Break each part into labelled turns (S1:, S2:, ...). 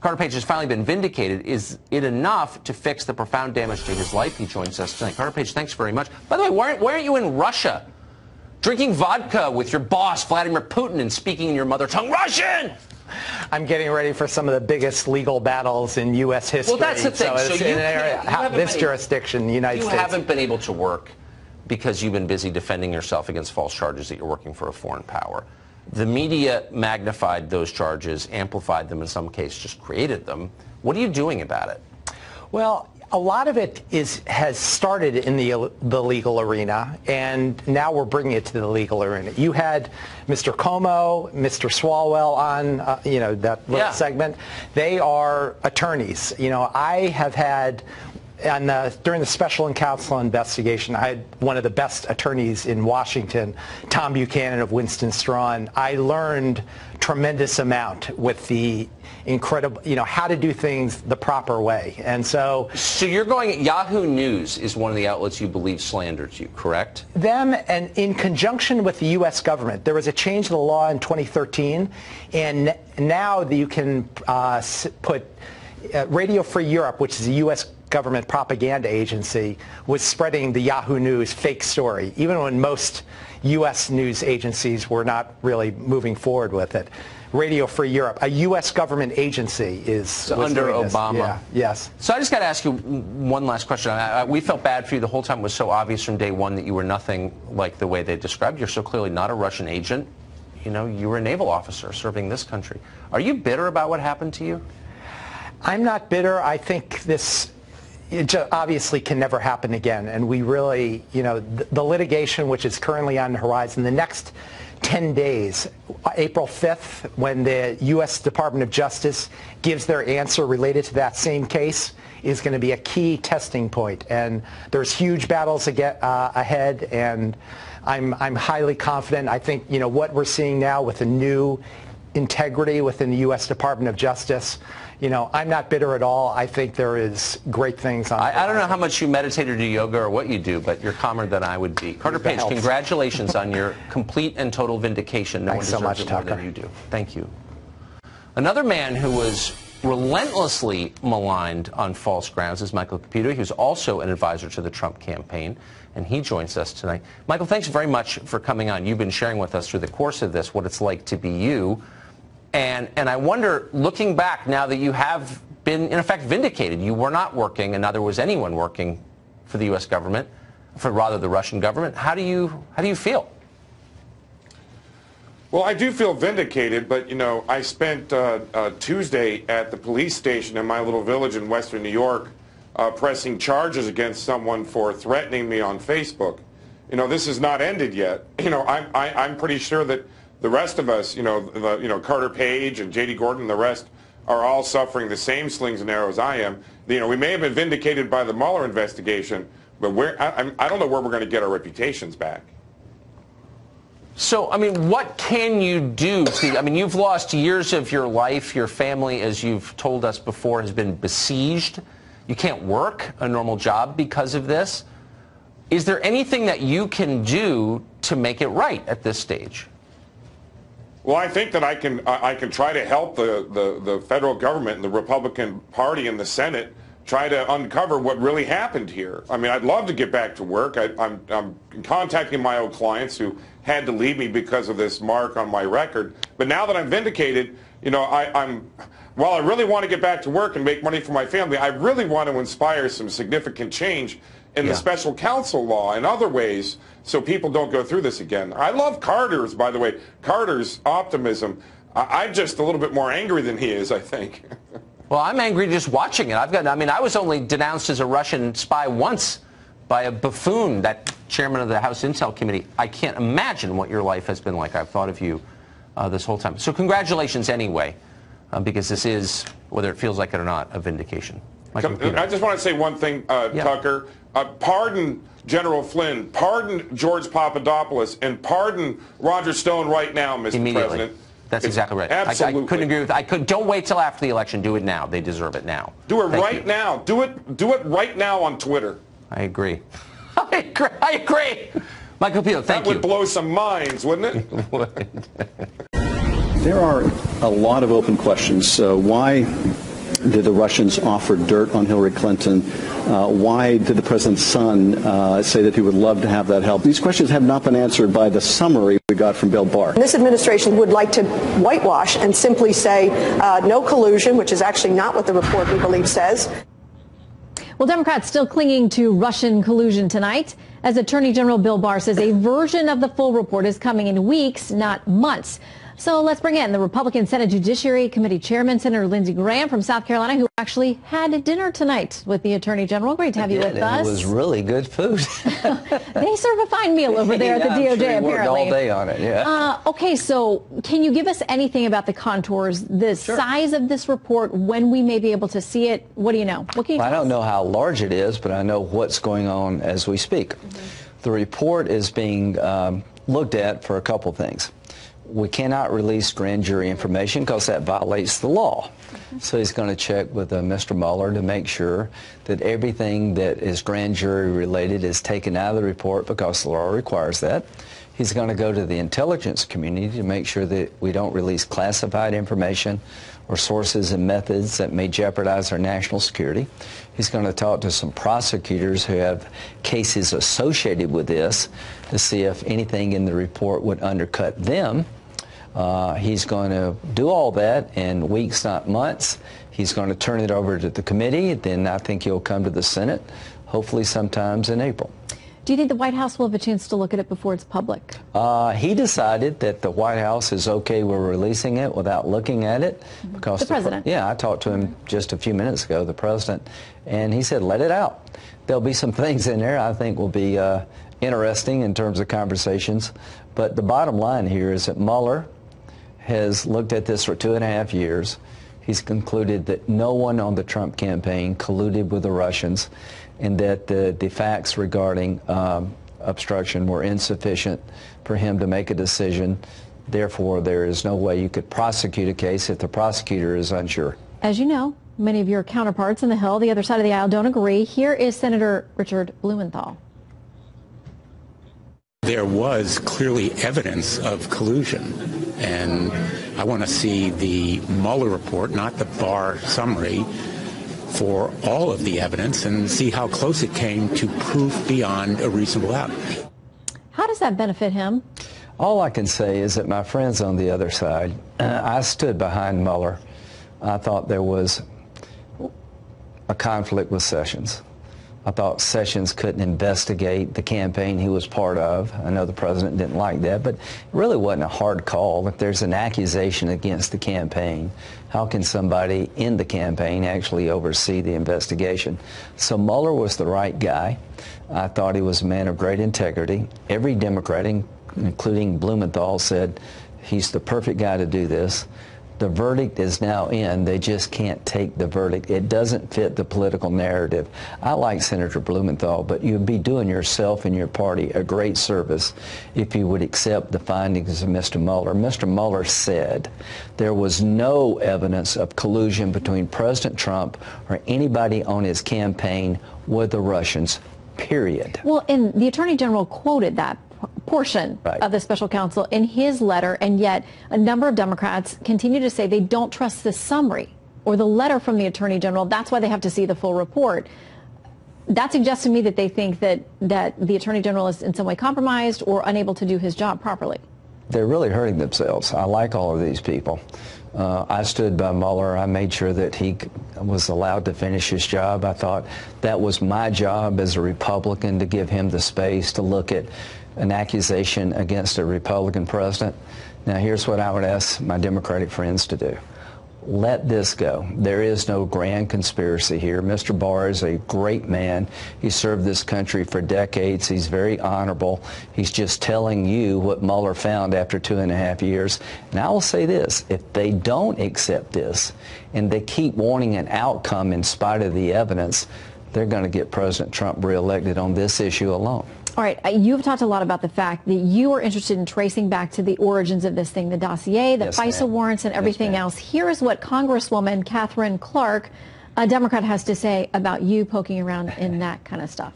S1: Carter Page has finally been vindicated. Is it enough to fix the profound damage to his life? He joins us tonight. Carter Page, thanks very much. By the way, why aren't you in Russia drinking vodka with your boss, Vladimir Putin, and speaking in your mother tongue, Russian?
S2: I'm getting ready for some of the biggest legal battles in U.S. history.
S1: Well, that's the thing.
S2: So it's in an area, this jurisdiction, the United States.
S1: You haven't been able to work because you've been busy defending yourself against false charges that you're working for a foreign power. The media magnified those charges, amplified them in some cases, just created them. What are you doing about it?
S2: Well, a lot of it has started in the legal arena, and now we're bringing it to the legal arena. You had Mr. Como, Mr. Swalwell on, that little segment. They are attorneys. I have had, during the special counsel investigation, I had one of the best attorneys in Washington, Tom Buchanan of Winston-Strawn. I learned tremendous amount with the incredible, how to do things the proper way. And so
S1: you're going, Yahoo News is one of the outlets you believe slandered you, correct?
S2: Them, and in conjunction with the U.S. government. There was a change to the law in 2013, and now you can put Radio Free Europe, which is a U.S. government propaganda agency, was spreading the Yahoo News fake story, even when most U.S. news agencies were not really moving forward with it. Radio Free Europe, a U.S. government agency, is
S1: under Obama.
S2: Yeah, yes.
S1: So I just got to ask you one last question. We felt bad for you the whole time. It was so obvious from day one that you were nothing like the way they described. You're so clearly not a Russian agent. You were a naval officer serving this country. Are you bitter about what happened to you?
S2: I'm not bitter. I think it obviously can never happen again. And we really, the litigation which is currently on the horizon, the next 10 days, April 5th, when the U.S. Department of Justice gives their answer related to that same case, is going to be a key testing point. And there's huge battles ahead, and I'm highly confident. I think, what we're seeing now with the new integrity within the U.S. Department of Justice, I'm not bitter at all. I think there is great things on.
S1: I don't know how much you meditate or do yoga or what you do, but you're calmer than I would be. Carter Page, congratulations on your complete and total vindication. No one deserves it more than you do. Thank you. Another man who was relentlessly maligned on false grounds is Michael Caputo. He was also an advisor to the Trump campaign, and he joins us tonight. Michael, thanks very much for coming on. You've been sharing with us through the course of this what it's like to be you. And I wonder, looking back now that you have been, in effect, vindicated, you were not working and neither was anyone working for the U.S. government, for rather the Russian government. How do you feel?
S3: Well, I do feel vindicated, but, I spent Tuesday at the police station in my little village in western New York pressing charges against someone for threatening me on Facebook. This has not ended yet. I'm pretty sure that the rest of us, Carter Page and J.D. Gordon and the rest are all suffering the same slings and arrows I am. We may have been vindicated by the Mueller investigation, but I don't know where we're going to get our reputations back.
S1: So, what can you do? You've lost years of your life. Your family, as you've told us before, has been besieged. You can't work a normal job because of this. Is there anything that you can do to make it right at this stage?
S3: Well, I think that I can try to help the federal government and the Republican Party in the Senate try to uncover what really happened here. I'd love to get back to work. I'm contacting my old clients who had to leave me because of this mark on my record. But now that I'm vindicated, while I really want to get back to work and make money for my family, I really want to inspire some significant change in the special counsel law and other ways so people don't go through this again. I love Carter's, by the way, Carter's optimism. I'm just a little bit more angry than he is, I think.
S1: Well, I'm angry just watching it. I was only denounced as a Russian spy once by a buffoon, that chairman of the House Intel Committee. I can't imagine what your life has been like. I've thought of you this whole time. So congratulations anyway, because this is, whether it feels like it or not, a vindication.
S3: I just want to say one thing, Tucker. Pardon General Flynn, pardon George Papadopoulos, and pardon Roger Stone right now, Mr. President.
S1: That's exactly right.
S3: Absolutely.
S1: I couldn't agree with. Don't wait till after the election. Do it now. They deserve it now.
S3: Do it right now. Do it right now on Twitter.
S1: I agree. I agree. Michael Caputo, thank you.
S3: That would blow some minds, wouldn't it?
S4: There are a lot of open questions. Why Did the Russians offer dirt on Hillary Clinton? Why did the president's son say that he would love to have that help? These questions have not been answered by the summary we got from Bill Barr.
S5: This administration would like to whitewash and simply say no collusion, which is actually not what the report, we believe, says.
S6: Well, Democrats still clinging to Russian collusion tonight, as Attorney General Bill Barr says a version of the full report is coming in weeks, not months. So let's bring in the Republican Senate Judiciary Committee Chairman, Senator Lindsey Graham from South Carolina, who actually had dinner tonight with the Attorney General. Great to have you with us.
S7: It was really good food.
S6: They serve a fine meal over there at the DOJ,
S7: sure
S6: apparently.
S7: Worked all day on it, yeah.
S6: Okay, so can you give us anything about the contours, the size of this report, when we may be able to see it? What do you know? What can you tell us?
S7: I don't know how large it is, but I know what's going on as we speak. The report is being looked at for a couple things. We cannot release grand jury information because that violates the law. So he's going to check with Mr. Mueller to make sure that everything that is grand jury related is taken out of the report because the law requires that. He's going to go to the intelligence community to make sure that we don't release classified information or sources and methods that may jeopardize our national security. He's going to talk to some prosecutors who have cases associated with this to see if anything in the report would undercut them. He's going to do all that in weeks, not months. He's going to turn it over to the committee. Then I think he'll come to the Senate, hopefully sometimes in April.
S6: Do you think the White House will have a chance to look at it before it's public?
S7: He decided that the White House is okay with releasing it without looking at it. Because
S6: the president?
S7: Yeah, I talked to him just a few minutes ago, the president, and he said, let it out. There'll be some things in there I think will be interesting in terms of conversations. But the bottom line here is that Mueller has looked at this for 2.5 years. He's concluded that no one on the Trump campaign colluded with the Russians and that the facts regarding obstruction were insufficient for him to make a decision. Therefore, there is no way you could prosecute a case if the prosecutor is unsure.
S6: As you know, many of your counterparts in the Hill, the other side of the aisle, don't agree. Here is Senator Richard Blumenthal.
S8: There was clearly evidence of collusion, and I want to see the Mueller report, not the Barr summary, for all of the evidence and see how close it came to proof beyond a reasonable doubt.
S6: How does that benefit him?
S7: All I can say is that my friends on the other side, I stood behind Mueller. I thought there was a conflict with Sessions. I thought Sessions couldn't investigate the campaign he was part of. I know the president didn't like that, but it really wasn't a hard call. If there's an accusation against the campaign, how can somebody in the campaign actually oversee the investigation? So Mueller was the right guy. I thought he was a man of great integrity. Every Democrat, including Blumenthal, said he's the perfect guy to do this. The verdict is now in. They just can't take the verdict. It doesn't fit the political narrative. I like Senator Blumenthal, but you'd be doing yourself and your party a great service if you would accept the findings of Mr. Mueller. Mr. Mueller said there was no evidence of collusion between President Trump or anybody on his campaign with the Russians, period.
S6: Well, and the Attorney General quoted that portion of the special counsel in his letter, and yet a number of Democrats continue to say they don't trust the summary or the letter from the Attorney General. That's why they have to see the full report. That suggests to me that they think that the Attorney General is in some way compromised or unable to do his job properly.
S7: They're really hurting themselves. I like all of these people. I stood by Mueller. I made sure that he was allowed to finish his job. I thought that was my job as a Republican, to give him the space to look at an accusation against a Republican president. Now, here's what I would ask my Democratic friends to do. Let this go. There is no grand conspiracy here. Mr. Barr is a great man. He served this country for decades. He's very honorable. He's just telling you what Mueller found after 2.5 years. And I will say this, if they don't accept this and they keep wanting an outcome in spite of the evidence, they're going to get President Trump reelected on this issue alone.
S6: All right, you've talked a lot about the fact that you are interested in tracing back to the origins of this thing, the dossier, the FISA warrants, and everything else. Here is what Congresswoman Catherine Clark, a Democrat, has to say about you poking around in that kind of stuff.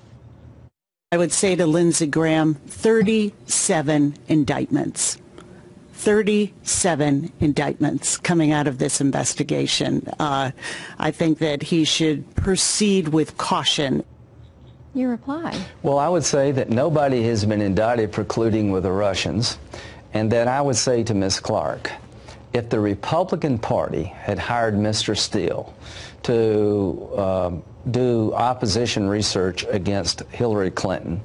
S9: I would say to Lindsey Graham, 37 indictments. 37 indictments coming out of this investigation. I think that he should proceed with caution.
S6: Your reply?
S7: Well, I would say that nobody has been indicted for colluding with the Russians, and that I would say to Ms. Clark, if the Republican Party had hired Mr. Steele to do opposition research against Hillary Clinton,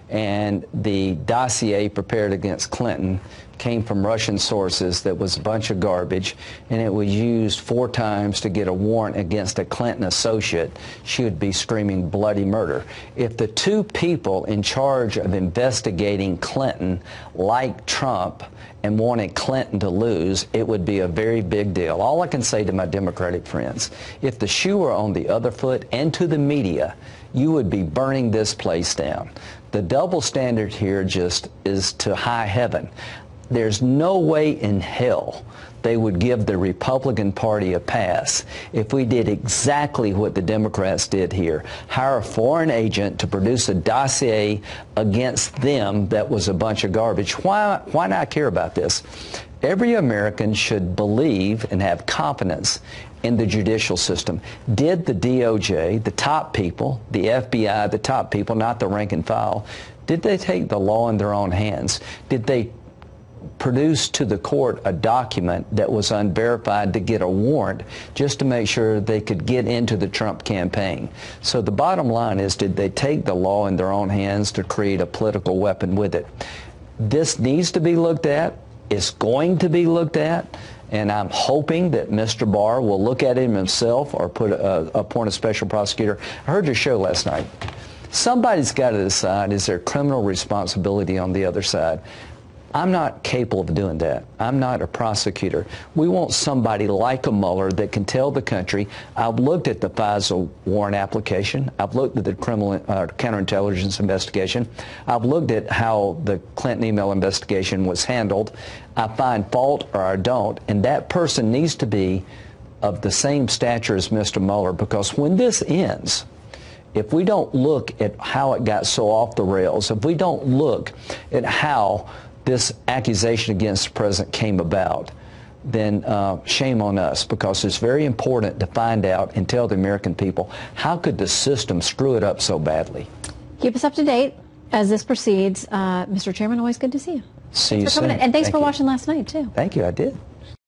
S7: and the dossier prepared against Clinton came from Russian sources that was a bunch of garbage, and it was used 4 times to get a warrant against a Clinton associate, she would be screaming bloody murder. If the 2 people in charge of investigating Clinton liked Trump and wanted Clinton to lose, it would be a very big deal. All I can say to my Democratic friends, if the shoe were on the other foot, and to the media, you would be burning this place down. The double standard here just is to high heaven. There's no way in hell they would give the Republican Party a pass if we did exactly what the Democrats did here, hire a foreign agent to produce a dossier against them that was a bunch of garbage. Why not care about this? Every American should believe and have confidence in the judicial system. Did the DOJ, the top people, the FBI, the top people, not the rank and file, did they take the law in their own hands? Did they produce to the court a document that was unverified to get a warrant just to make sure they could get into the Trump campaign? So the bottom line is, did they take the law in their own hands to create a political weapon with it? This needs to be looked at. It's going to be looked at. And I'm hoping that Mr. Barr will look at it himself or appoint a special prosecutor. I heard your show last night. Somebody's got to decide, is there criminal responsibility on the other side? I'm not capable of doing that. I'm not a prosecutor. We want somebody like a Mueller that can tell the country, I've looked at the FISA warrant application. I've looked at the criminal counterintelligence investigation. I've looked at how the Clinton email investigation was handled. I find fault or I don't. And that person needs to be of the same stature as Mr. Mueller, because when this ends, if we don't look at how it got so off the rails, if we don't look at how this accusation against the president came about, then shame on us, because it's very important to find out and tell the American people, how could the system screw it up so badly?
S6: Keep us up to date as this proceeds. Mr. Chairman, always good to see you.
S7: See you soon.
S6: And thanks for watching last night, too.
S7: Thank you, I did.